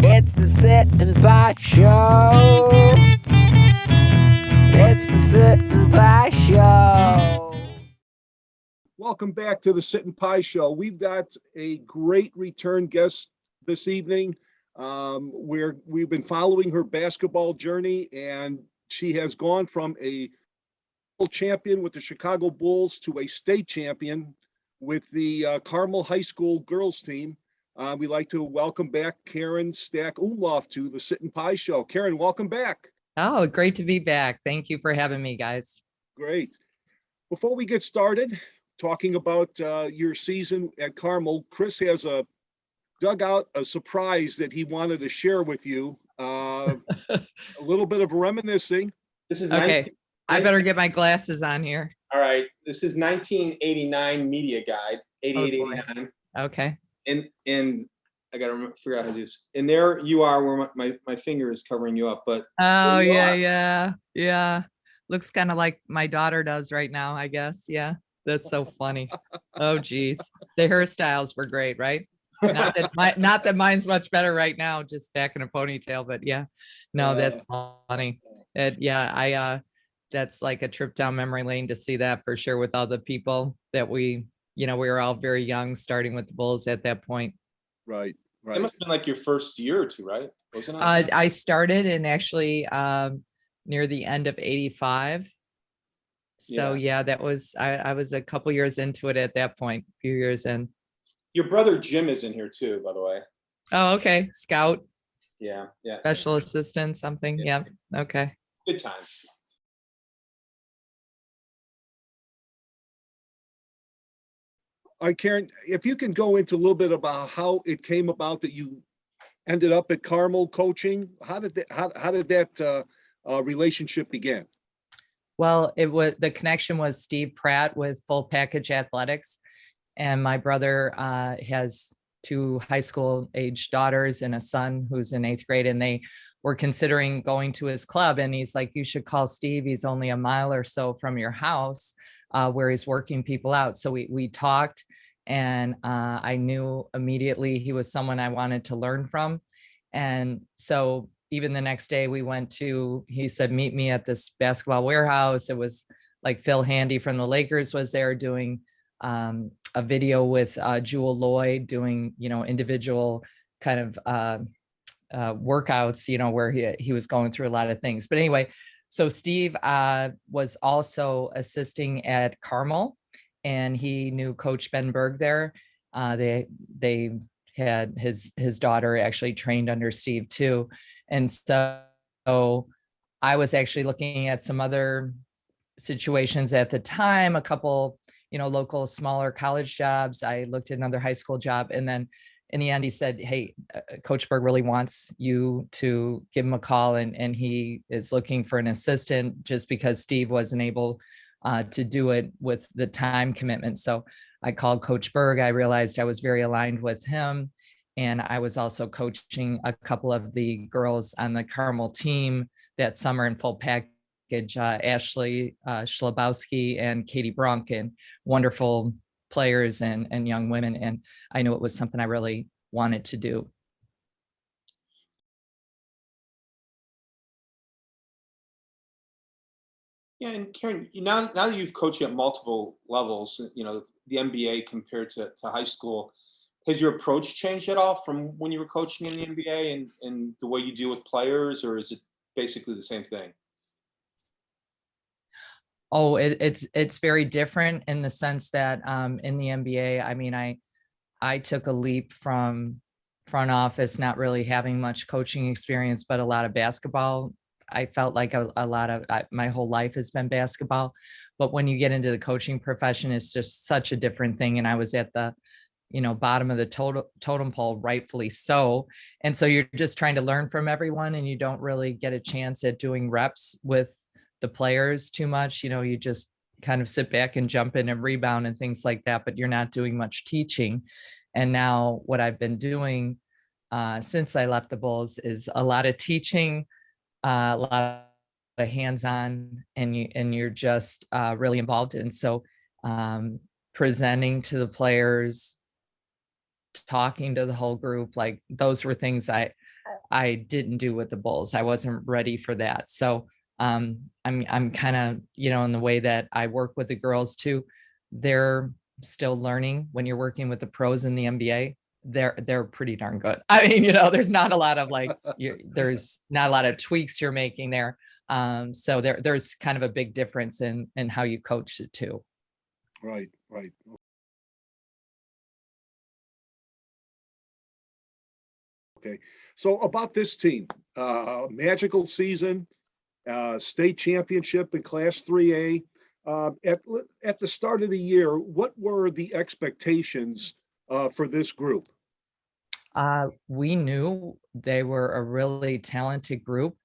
It's the Sit and Pie Show. It's the Sit and Pie Show. Welcome back to the Sit and Pie Show. We've got a great return guest this evening. Where we've been following her basketball journey, and she has gone from a champion with the Chicago Bulls to a state champion with the Carmel High School girls team. We'd like to welcome back Karen Stack Umlauf to the Sit and Pie Show. Karen, welcome back. Oh, great to be back. Thank you for having me, guys. Great. Before we get started talking about your season at Carmel, Chris has dug out a surprise that he wanted to share with you. A little bit of reminiscing. This is okay. I better get my glasses on here. All right. This is 1989 media guide, 88, 89. Okay. And I got to figure out how to do this. And there you are where my finger is covering you up. But oh, yeah. Looks kind of like my daughter does right now, I guess. Yeah. That's so funny. Oh, geez. The hairstyles were great, right? Not that mine's much better right now, just back in a ponytail, but yeah, no, that's funny. That's like a trip down memory lane to see that for sure, with all the people that we were all very young, starting with the Bulls at that point. Right. It must have been like your first year or two, right? Wasn't it? I started in actually near the end of 85. So yeah, that was, I was a couple years into it at that point, a few years in. Your brother Jim is in here too, by the way. Oh, okay. Scout. Yeah. Special assistant, something. Yeah. Okay. Good times. All right, Karen, if you can go into a little bit about how it came about that you ended up at Carmel coaching. How did that relationship begin? Well, the connection was Steve Pratt with Full Package Athletics. And my brother has two high school age daughters and a son who's in 8th grade, and they were considering going to his club. And he's like, you should call Steve. He's only a mile or so from your house where he's working people out. So we talked, and I knew immediately he was someone I wanted to learn from. And so even the next day he said, meet me at this basketball warehouse. It was like Phil Handy from the Lakers was there doing a video with Jewel Lloyd doing, individual kind of workouts, where he was going through a lot of things. But anyway, so Steve was also assisting at Carmel, and he knew Coach Ben Berg there. They had his daughter actually trained under Steve too. And so I was actually looking at some other situations at the time, a couple, local smaller college jobs. I looked at another high school job. And then in the end, he said, hey, Coach Berg really wants you to give him a call. And he is looking for an assistant, just because Steve wasn't able to do it with the time commitment. So I called Coach Berg. I realized I was very aligned with him. And I was also coaching a couple of the girls on the Carmel team that summer in Full Package, Ashley Schlabowski and Katie Brunk, and wonderful players and young women. And I knew it was something I really wanted to do. Yeah, and Karen, now that you've coached at multiple levels, the NBA compared to high school, has your approach changed at all from when you were coaching in the NBA and the way you deal with players, or is it basically the same thing? Oh, it's very different in the sense that in the NBA, I mean, I took a leap from front office, not really having much coaching experience, but a lot of basketball. I felt like a lot of my whole life has been basketball. But when you get into the coaching profession, it's just such a different thing. And I was at the bottom of the totem pole, rightfully so. And so you're just trying to learn from everyone, and you don't really get a chance at doing reps with the players too much. You just kind of sit back and jump in and rebound and things like that, but you're not doing much teaching. And now what I've been doing since I left the Bulls is a lot of teaching, a lot of hands-on, and you're just really involved. And so presenting to the players, talking to the whole group, like those were things I didn't do with the Bulls. I wasn't ready for that. So I'm kind of, in the way that I work with the girls too, they're still learning. When you're working with the pros in the NBA, they're pretty darn good. I mean, there's not a lot of there's not a lot of tweaks you're making there. So there's kind of a big difference in how you coach it too. Right. Okay. So about this team, magical season, state championship in Class 3A. At the start of the year, what were the expectations for this group? We knew they were a really talented group.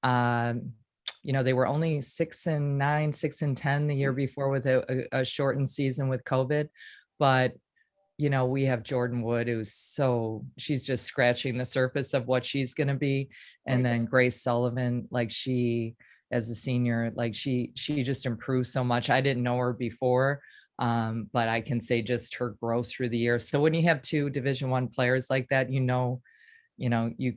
They were only 6-9, 6-10 the year before with a shortened season with COVID. But, we have Jordan Wood, she's just scratching the surface of what she's going to be. And then Grace Sullivan, she, as a senior, she just improved so much. I didn't know her before, but I can say just her growth through the year. So when you have two Division I players like that, you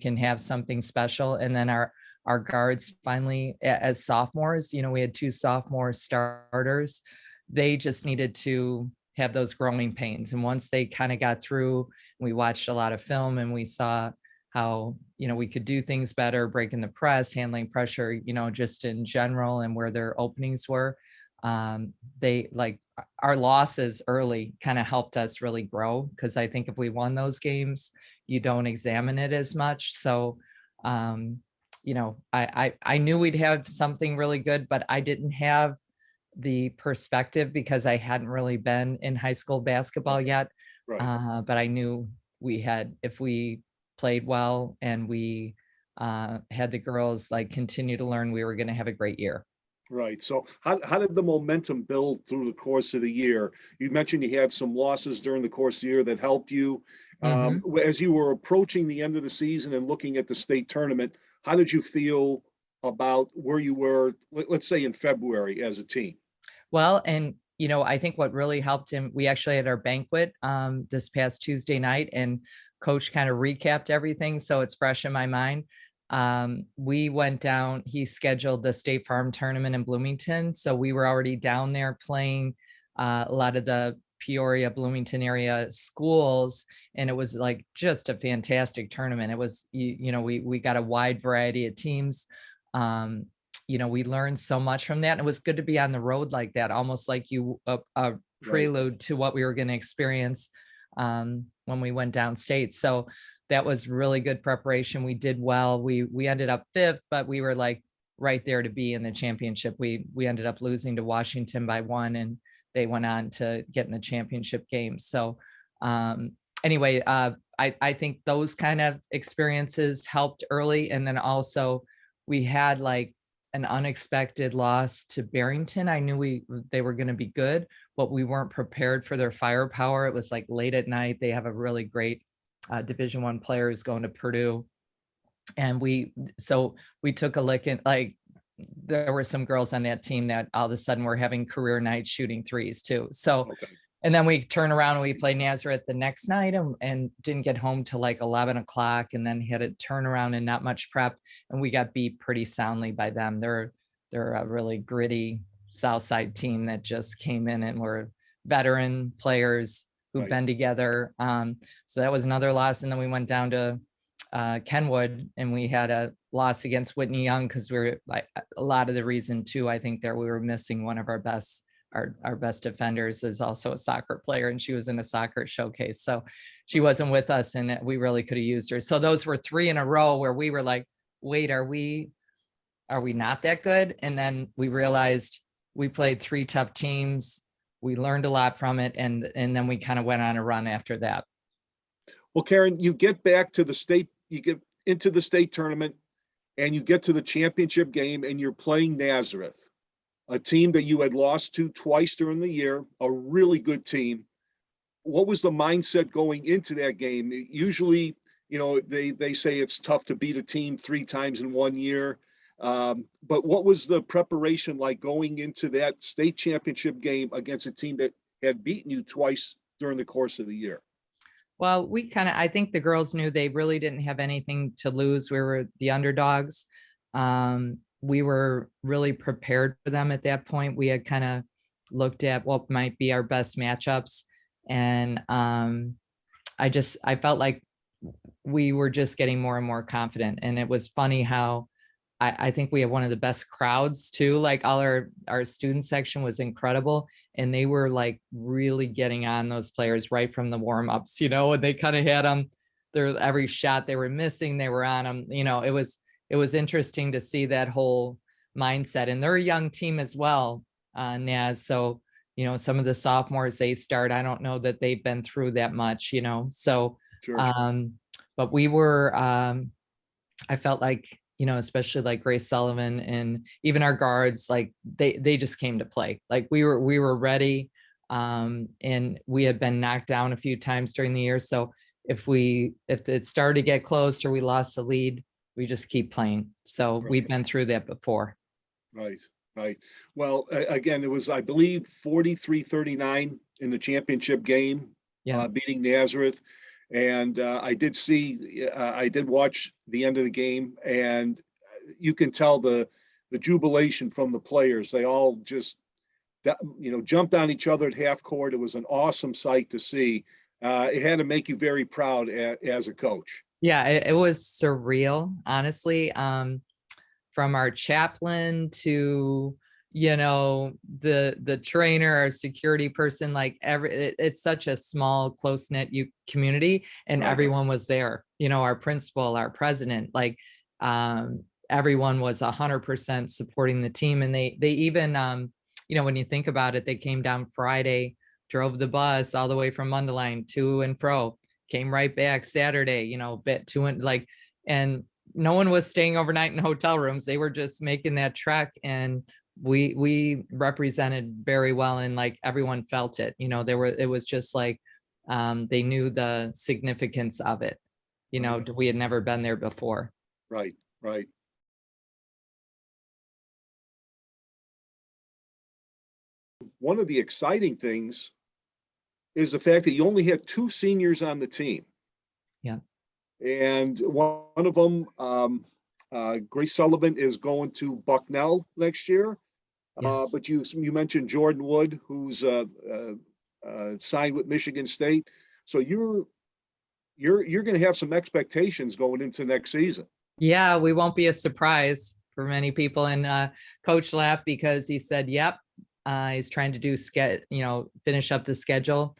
can have something special. And then our guards finally, as sophomores, we had two sophomore starters. They just needed to have those growing pains. And once they kind of got through, we watched a lot of film and we saw how, we could do things better, breaking the press, handling pressure, just in general, and where their openings were. Our losses early kind of helped us really grow, because I think if we won those games, you don't examine it as much. So, I knew we'd have something really good, but I didn't have the perspective because I hadn't really been in high school basketball yet. Right. But I knew if we played well and we had the girls continue to learn, we were going to have a great year. Right. So how did the momentum build through the course of the year? You mentioned you had some losses during the course of the year that helped you. As you were approaching the end of the season and looking at the state tournament, how did you feel about where you were, let's say in February, as a team? Well, and I think what really helped him, we actually had our banquet this past Tuesday night, and coach kind of recapped everything, so it's fresh in my mind. We went down, he scheduled the State Farm tournament in Bloomington, so we were already down there playing a lot of the Peoria, Bloomington area schools, and it was just a fantastic tournament. It was, we got a wide variety of teams. We learned so much from that. And it was good to be on the road like that, almost like a prelude to what we were going to experience when we went downstate. So that was really good preparation. We did well. We ended up 5th, but we were right there to be in the championship. We ended up losing to Washington by 1, and they went on to get in the championship game. So anyway, I think those kind of experiences helped early. And then also we had an unexpected loss to Barrington. I knew they were going to be good, but we weren't prepared for their firepower. It was late at night. They have a really great Division I player who's going to Purdue. And we took a lick, and there were some girls on that team that all of a sudden were having career nights shooting threes too. So, and then we turned around and we played Nazareth the next night and didn't get home till 11 o'clock, and then had a turnaround and not much prep. And we got beat pretty soundly by them. They're a really gritty South Side team that just came in and were veteran players who've been together. So that was another loss. And then we went down to Kenwood, and we had a loss against Whitney Young, because we were a lot of the reason too, I think, that we were missing one of our best defenders is also a soccer player, and she was in a soccer showcase. So she wasn't with us, and we really could have used her. So those were 3 in a row where we were wait, are we not that good? And then we realized we played 3 tough teams. We learned a lot from it. And then we kind of went on a run after that. Well, Karen, you get back to the state, you get into the state tournament, and you get to the championship game, and you're playing Nazareth. a team that you had lost to twice during the year, a really good team. What was the mindset going into that game? Usually, they say it's tough to beat a team 3 times in 1 year. But what was the preparation like going into that state championship game against a team that had beaten you twice during the course of the year? Well, I think the girls knew they really didn't have anything to lose. We were the underdogs. We were really prepared for them at that point. We had kind of looked at what might be our best matchups. And I felt like we were just getting more and more confident. And it was funny how I think we have one of the best crowds too. Like all our student section was incredible. And they were like really getting on those players right from the warm-ups, and they kind of had them, every shot they were missing, they were on them. It was interesting to see that whole mindset. And they're a young team as well, Naz. So, some of the sophomores they start, I don't know that they've been through that much, so, Sure. but we were, I felt like, especially like Grace Sullivan and even our guards, like they just came to play. Like we were ready. And we had been knocked down a few times during the year. So if it started to get close or we lost the lead, we just keep playing. So we've been through that before. Right. Well, again, it was, I believe, 43-39 in the championship game, beating Nazareth. And I did watch the end of the game, and you can tell the jubilation from the players. They all just, jumped on each other at half court. It was an awesome sight to see. It had to make you very proud as a coach. Yeah, it was surreal, honestly. From our chaplain to, the trainer or security person, like it's such a small, close-knit community, and everyone was there. Our principal, our president, like everyone was 100% supporting the team. And they even, when you think about it, they came down Friday, drove the bus all the way from Mundelein to and fro, came right back Saturday, and no one was staying overnight in hotel rooms. They were just making that trek, and we represented very well, and like everyone felt it. It was just like they knew the significance of it. We had never been there before. Right. One of the exciting things is the fact that you only had 2 seniors on the team. Yeah. And one of them, Grace Sullivan, is going to Bucknell next year. Yes. But you mentioned Jordan Wood, who's signed with Michigan State. So you're going to have some expectations going into next season. Yeah, we won't be a surprise for many people. And Coach laughed because he said, "Yep, he's trying to finish up the schedule."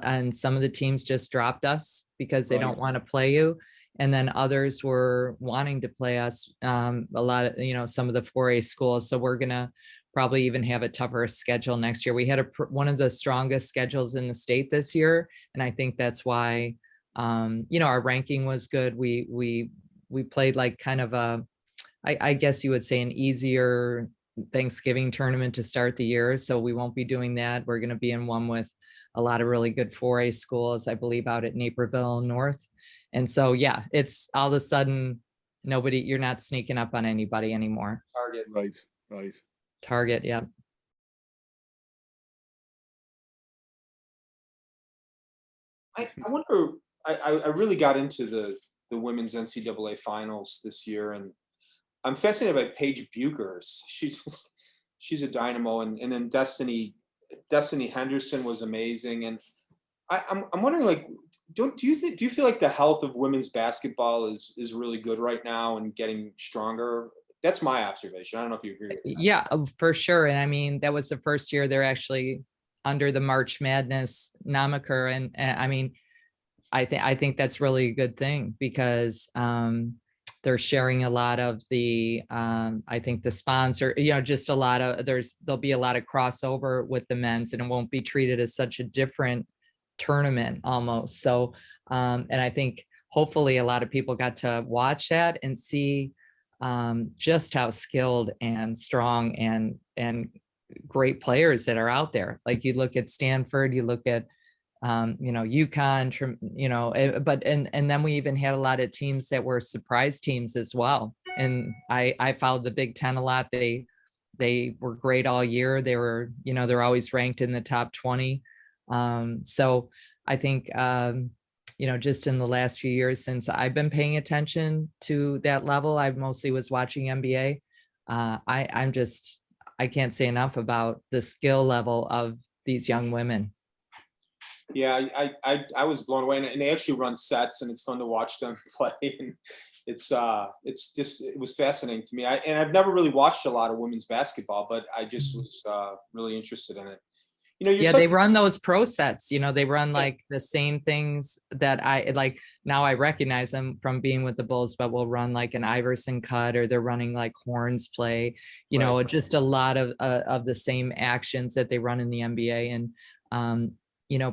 And some of the teams just dropped us because they don't want to play you. And then others were wanting to play us, a lot of, some of the 4A schools. So we're going to probably even have a tougher schedule next year. We had one of the strongest schedules in the state this year. And I think that's why, our ranking was good. We played like kind of I guess you would say, an easier Thanksgiving tournament to start the year. So we won't be doing that. We're going to be in one with a lot of really good 4A schools, I believe, out at Naperville North. And so, yeah, it's all of a sudden, you're not sneaking up on anybody anymore. Target. Right. Target. Yeah. I wonder, I really got into the women's NCAA finals this year, and I'm fascinated by Paige Buchers. She's a dynamo, and then Destiny Henderson was amazing. And I'm wondering, like, do you feel like the health of women's basketball is really good right now and getting stronger? That's my observation. I don't know if you agree with that. Yeah, for sure. And I mean, that was the first year they're actually under the March Madness moniker. And I mean, I think that's really a good thing because they're sharing a lot of the, I think the sponsor, just a lot of, there'll be a lot of crossover with the men's, and it won't be treated as such a different tournament almost. So, and I think hopefully a lot of people got to watch that and see just how skilled and strong and great players that are out there. Like you look at Stanford, you look at UConn, and then we even had a lot of teams that were surprise teams as well. And I followed the Big Ten a lot. They were great all year. They were, they're always ranked in the top 20. So I think, just in the last few years since I've been paying attention to that level, I mostly was watching NBA. I can't say enough about the skill level of these young women. Yeah, I was blown away, and they actually run sets, and it's fun to watch them play. And it was fascinating to me. I've never really watched a lot of women's basketball, but I just was really interested in it. They run those pro sets, they run like the same things that I like. Now I recognize them from being with the Bulls, but we'll run like an Iverson cut, or they're running like horns play, Right. just a lot of the same actions that they run in the NBA, and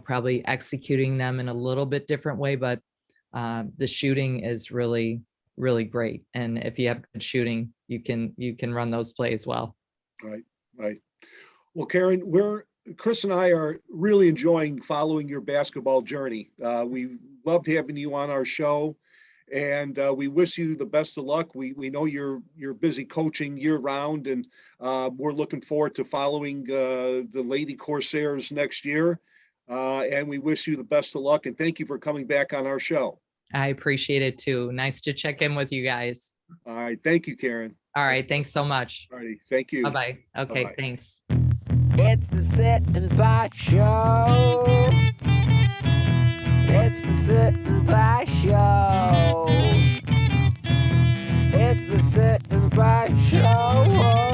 probably executing them in a little bit different way, but the shooting is really, really great. And if you have good shooting, you can run those plays well. Right. Well, Karen, Chris and I are really enjoying following your basketball journey. We loved having you on our show, and we wish you the best of luck. We know you're busy coaching year round, and we're looking forward to following the Lady Corsairs next year. And we wish you the best of luck, and thank you for coming back on our show. I appreciate it too. Nice to check in with you guys. All right. Thank you, Karen. All right. Thanks so much. All righty. Thank you. Bye-bye. Okay. Bye-bye. Thanks. It's the Sit and Bite Show. It's the Sit and Bite Show. It's the Sit and Bite Show.